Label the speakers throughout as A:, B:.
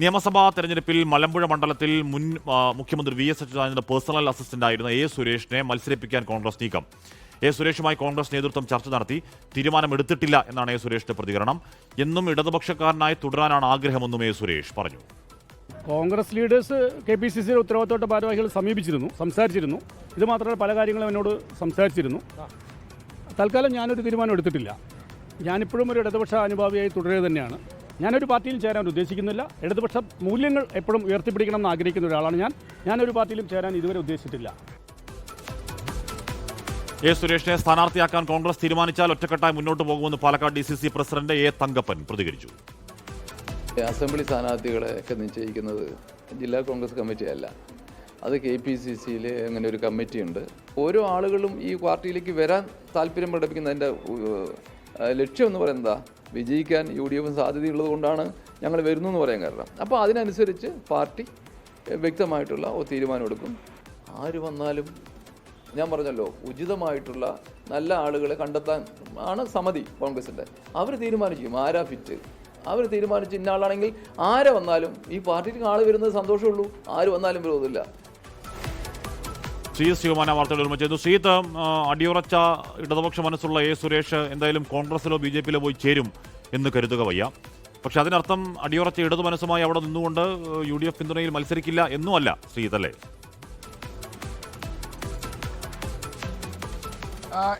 A: നിയമസഭാ തെരഞ്ഞെടുപ്പിൽ മലമ്പുഴ മണ്ഡലത്തിൽ മുൻ മുഖ്യമന്ത്രി വി എസ് അച്യുതാനന്ദന്റെ പേഴ്സണൽ അസിസ്റ്റന്റായിരുന്ന എ സുരേഷിനെ മത്സരിപ്പിക്കാൻ കോൺഗ്രസ് നീക്കം. എ സുരേഷുമായി കോൺഗ്രസ് നേതൃത്വം ചർച്ച നടത്തി തീരുമാനമെടുത്തിട്ടില്ല എന്നാണ് എ സുരേഷിന്റെ പ്രതികരണം. എന്നും ഇടതുപക്ഷക്കാരനായി തുടരാനാണ് ആഗ്രഹമെന്നും എ സുരേഷ് പറഞ്ഞു.
B: കോൺഗ്രസ് ലീഡേഴ്സ് KPCC ഉത്തരവാദിത്തപ്പെട്ട ഭാരവാഹികൾ സംസാരിച്ചിരുന്നു. ഇത് മാത്രമല്ല പല കാര്യങ്ങളും എന്നോട് സംസാരിച്ചിരുന്നു. തൽക്കാലം ഞാനൊരു തീരുമാനം എടുത്തിട്ടില്ല. ഞാനിപ്പോഴും ഒരു ഇടതുപക്ഷ അനുഭാവിയായി തുടരുക തന്നെയാണ്. ഞാനൊരു പാർട്ടിയിൽ ചേരാൻ ഉദ്ദേശിക്കുന്നില്ല. ഇടതുപക്ഷ മൂല്യങ്ങൾ എപ്പോഴും ഉയർത്തിപ്പിടിക്കണം എന്ന് ആഗ്രഹിക്കുന്ന ഒരാളാണ് ഞാനൊരു പാർട്ടിയിലും ചേരാൻ ഇതുവരെ ഉദ്ദേശിച്ചിട്ടില്ല.
A: എ സുരേഷിനെ സ്ഥാനാർത്ഥിയാക്കാൻ കോൺഗ്രസ് തീരുമാനിച്ചാൽ ഒറ്റക്കെട്ടായി മുന്നോട്ട് പോകുമെന്ന് Palakkad DCC president A Thankappan പ്രതികരിച്ചു.
C: അസംബ്ലി സ്ഥാനാർത്ഥികളെ ഒക്കെ നിശ്ചയിക്കുന്നത് ജില്ലാ കോൺഗ്രസ് കമ്മിറ്റിയല്ല, അത് KPCCയിൽ അങ്ങനെ ഒരു കമ്മിറ്റിയുണ്ട്. ഓരോ ആളുകളും ഈ പാർട്ടിയിലേക്ക് വരാൻ താല്പര്യം പ്രകടിപ്പിക്കുന്നതിൻ്റെ ലക്ഷ്യം എന്ന് പറയുന്നത് വിജയിക്കാൻ UDF സാധ്യതയുള്ളത് കൊണ്ടാണ് ഞങ്ങൾ വരുന്നു എന്ന് പറയാൻ കാരണം. അപ്പോൾ അതിനനുസരിച്ച് പാർട്ടി വ്യക്തമായിട്ടുള്ള തീരുമാനമെടുക്കും. ആര് വന്നാലും ഞാൻ പറഞ്ഞല്ലോ, ഉചിതമായിട്ടുള്ള നല്ല ആളുകളെ കണ്ടെത്താൻ ആണ് സമിതി കോൺഗ്രസിൻ്റെ. അവർ തീരുമാനിക്കും ആരാ ഫിറ്റ്. അവർ തീരുമാനിച്ച് ഇന്ന ആളാണെങ്കിൽ ആരെ വന്നാലും ഈ പാർട്ടിക്ക് ആൾ വരുന്നത് സന്തോഷമുള്ളൂ, ആര് വന്നാലും വിരോധമില്ല.
A: ശിവമാന വാർത്തകൾ ഒരുമിച്ചു. ശ്രീത്ത്, അടിയുറച്ച ഇടതുപക്ഷ മനസ്സുള്ള എ സുരേഷ് എന്തായാലും കോൺഗ്രസിലോ BJPയിലോ പോയി ചേരും എന്ന് കരുതുക വയ്യ. പക്ഷെ അതിനർത്ഥം അടിയുറച്ച ഇടതു മനസ്സുമായി അവിടെ നിന്നുകൊണ്ട് UDF പിന്തുണയിൽ മത്സരിക്കില്ല എന്നുമല്ല ശ്രീത്ത്, അല്ലേ?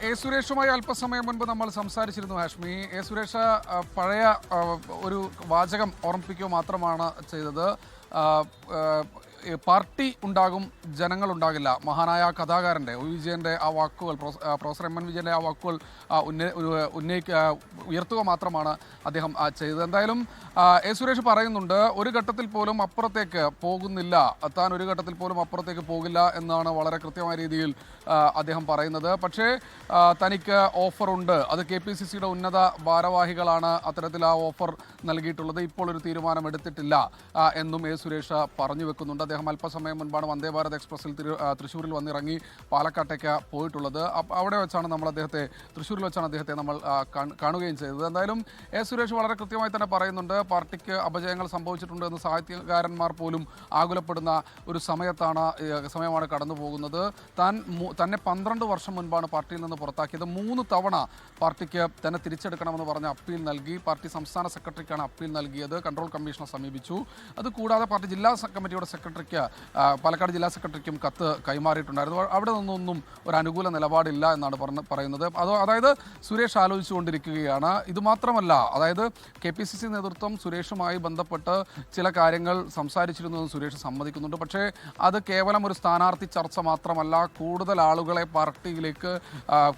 D: എ സുരേഷുമായി അല്പസമയം മുൻപ് നമ്മൾ സംസാരിച്ചിരുന്നു ഹാഷ്മി. എ സുരേഷ് പഴയ ഒരു വാചകം ഓർമ്മിപ്പിക്കുക മാത്രമാണ് ചെയ്തത്. പാർട്ടി ഉണ്ടാകും, ജനങ്ങളുണ്ടാകില്ല. മഹാനായ കഥാകാരൻ്റെ വിജയൻ്റെ ആ വാക്കുകൾ, പ്രൊഫസർ MN വിജയൻ്റെ ആ വാക്കുകൾ ഉയർത്തുക മാത്രമാണ് അദ്ദേഹം ചെയ്തത്. എന്തായാലും എ സുരേഷ് പറയുന്നുണ്ട്, ഒരു ഘട്ടത്തിൽ പോലും അപ്പുറത്തേക്ക് പോകുന്നില്ല, താൻ ഒരു ഘട്ടത്തിൽ പോലും അപ്പുറത്തേക്ക് പോകില്ല എന്നാണ് വളരെ കൃത്യമായ രീതിയിൽ അദ്ദേഹം പറയുന്നത്. പക്ഷേ തനിക്ക് ഓഫറുണ്ട്, അത് KPCCയുടെ ഉന്നത ഭാരവാഹികളാണ് അത്തരത്തിൽ ആ ഓഫർ നൽകിയിട്ടുള്ളത്. ഇപ്പോൾ ഒരു തീരുമാനം എടുത്തിട്ടില്ല എന്നും എ സുരേഷ് പറഞ്ഞു വെക്കുന്നുണ്ട്. അദ്ദേഹം അല്പസമയം മുൻപാണ് വന്ദേ ഭാരത് എക്സ്പ്രസിൽ തൃശ്ശൂരിൽ വന്നിറങ്ങി പാലക്കാട്ടേക്ക് പോയിട്ടുള്ളത്. അവിടെ വെച്ചാണ് തൃശ്ശൂരിൽ വെച്ചാണ് അദ്ദേഹത്തെ നമ്മൾ കാണുകയും ചെയ്തത്. എന്തായാലും എ സുരേഷ് വളരെ കൃത്യമായി തന്നെ പറയുന്നുണ്ട്, പാർട്ടിക്ക് അപജയങ്ങൾ സംഭവിച്ചിട്ടുണ്ട് എന്ന് സാഹിത്യകാരന്മാർ പോലും ആകുലപ്പെടുന്ന ഒരു സമയമാണ് കടന്നു പോകുന്നത്. തന്നെ 12 വർഷം മുൻപാണ് പാർട്ടിയിൽ നിന്ന് പുറത്താക്കിയത്. 3 തവണ പാർട്ടിക്ക് തന്നെ തിരിച്ചെടുക്കണമെന്ന് പറഞ്ഞ് അപ്പീൽ നൽകി. പാർട്ടി സംസ്ഥാന സെക്രട്ടറിക്കാണ് അപ്പീൽ നൽകിയത്. കൺട്രോൾ കമ്മീഷനെ സമീപിച്ചു. അതുകൂടാതെ പാർട്ടി ജില്ലാ കമ്മിറ്റിയുടെ സെക്രട്ടറിക്ക്, പാലക്കാട് ജില്ലാ സെക്രട്ടറിക്കും കത്ത് കൈമാറിയിട്ടുണ്ടായിരുന്നു. അവിടെ നിന്നൊന്നും ഒരു അനുകൂല നിലപാടില്ല എന്നാണ് പറയുന്നത്. അതായത് സുരേഷ് ആലോചിച്ചുകൊണ്ടിരിക്കുകയാണ്. ഇതുമാത്രമല്ല, അതായത് KPCC നേതൃത്വം സുരേഷുമായി ബന്ധപ്പെട്ട് ചില കാര്യങ്ങൾ സംസാരിച്ചിരുന്നു എന്ന് സുരേഷ് സമ്മതിക്കുന്നുണ്ട്. പക്ഷേ അത് കേവലം ഒരു സ്ഥാനാർത്ഥി ചർച്ച മാത്രമല്ല, കൂടുതൽ ആളുകളെ പാർട്ടിയിലേക്ക്,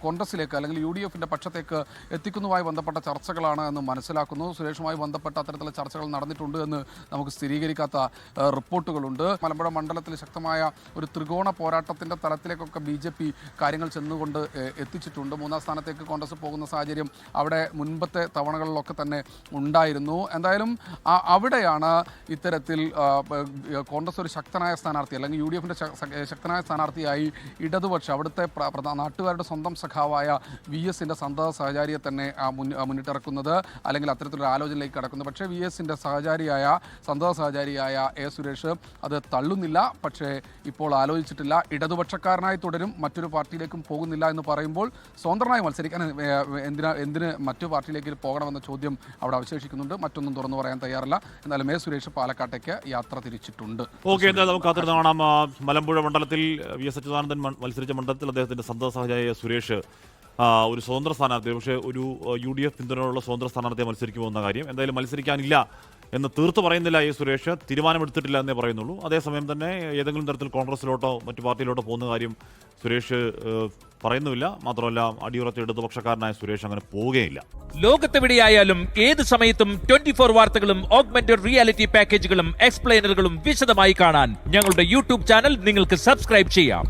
D: കോൺഗ്രസിലേക്ക് അല്ലെങ്കിൽ UDFൻ്റെ പക്ഷത്തേക്ക് എത്തിക്കുന്നതുമായി ബന്ധപ്പെട്ട ചർച്ചകളാണ് എന്ന് മനസ്സിലാക്കുന്നു. സുരേഷുമായി ബന്ധപ്പെട്ട അത്തരത്തിലുള്ള ചർച്ചകൾ നടന്നിട്ടുണ്ട് എന്ന് നമുക്ക് സ്ഥിരീകരിക്കാത്ത റിപ്പോർട്ടുകളുണ്ട്. മലമ്പുഴ മണ്ഡലത്തിൽ ശക്തമായ ഒരു ത്രികോണ പോരാട്ടത്തിൻ്റെ തലത്തിലേക്കൊക്കെ BJP കാര്യങ്ങൾ ചെന്നുകൊണ്ട് എത്തിച്ചിട്ടുണ്ട്. 3ാം സ്ഥാനത്തേക്ക് കോൺഗ്രസ് പോകുന്ന സാഹചര്യം അവിടെ മുൻപത്തെ തവണകളിലൊക്കെ തന്നെ ഉണ്ടായിരുന്നു. എന്തായാലും അവിടെയാണ് ഇത്തരത്തിൽ കോൺഗ്രസ് ഒരു ശക്തനായ സ്ഥാനാർത്ഥി അല്ലെങ്കിൽ UDFൻ്റെ ശക്തനായ സ്ഥാനാർത്ഥിയായി ഇടതുപക്ഷം, അവിടുത്തെ നാട്ടുകാരുടെ സ്വന്തം സഖാവായ VSൻ്റെ സന്തത സഹചാരിയെ തന്നെ മുന്നിട്ടിറക്കുന്നത് അല്ലെങ്കിൽ അത്തരത്തിലൊരു ആലോചനയിലേക്ക് കടക്കുന്നത്. പക്ഷേ VSൻ്റെ സന്തത സഹചാരിയായ എ സുരേഷ് അത് തള്ളുന്നില്ല. പക്ഷേ ഇപ്പോൾ ആലോചിച്ചിട്ടില്ല. ഇടതുപക്ഷക്കാരനായി തുടരും, മറ്റൊരു പാർട്ടിയിലേക്കും പോകുന്നില്ല എന്ന് പറയുമ്പോൾ സ്വതന്ത്രനായി മത്സരിക്കാൻ എന്തിന് മറ്റു പാർട്ടിയിലേക്ക് പോകണമെന്ന ചോദ്യം അവിടെ അവശേഷിക്കുന്നുണ്ട്. മറ്റൊന്നും തുറന്നു പറയാൻ തയ്യാറല്ല. എന്നാലും എ സുരേഷ് പാലക്കാട്ടേക്ക് യാത്ര തിരിച്ചിട്ടുണ്ട്.
A: ഓക്കെ, എന്തായാലും നമുക്ക് കാത്തിരുന്ന് കാണാം. മലമ്പുഴ മണ്ഡലത്തിൽ VS അച്യുതാനന്ദൻ മത്സരിച്ച മണ്ഡലത്തിൽ അദ്ദേഹത്തിന്റെ സന്തത സഹചാരിയായ സുരേഷ് ഒരു സ്വതന്ത്ര സ്ഥാനാർത്ഥി, പക്ഷേ ഒരു UDF പിന്തുണയുള്ള സ്വതന്ത്ര സ്ഥാനാർത്ഥിയെ മത്സരിക്കുമോ എന്ന കാര്യം എന്തായാലും മത്സരിക്കാനില്ല എന്ന് തീർത്ത് പറയുന്നില്ല എ സുരേഷ്. തീരുമാനമെടുത്തിട്ടില്ല എന്നേ പറയുന്നുള്ളൂ. അതേസമയം തന്നെ ഏതെങ്കിലും തരത്തിൽ കോൺഗ്രസിലോട്ടോ മറ്റു പാർട്ടിയിലോട്ടോ പോകുന്ന കാര്യം സുരേഷ് പറയുന്നുമില്ല. മാത്രമല്ല, അടിയുറച്ച ഇടതുപക്ഷക്കാരനായ സുരേഷ് അങ്ങനെ പോവുകയില്ല.
E: ലോകത്തെവിടെയായാലും ഏത് സമയത്തും 24 വാർത്തകളും ഓഗ്മെന്റഡ് റിയാലിറ്റി പാക്കേജുകളും എക്സ്പ്ലെയിനറുകളും വിശദമായി കാണാൻ ഞങ്ങളുടെ YouTube ചാനൽ നിങ്ങൾക്ക് സബ്സ്ക്രൈബ് ചെയ്യാം.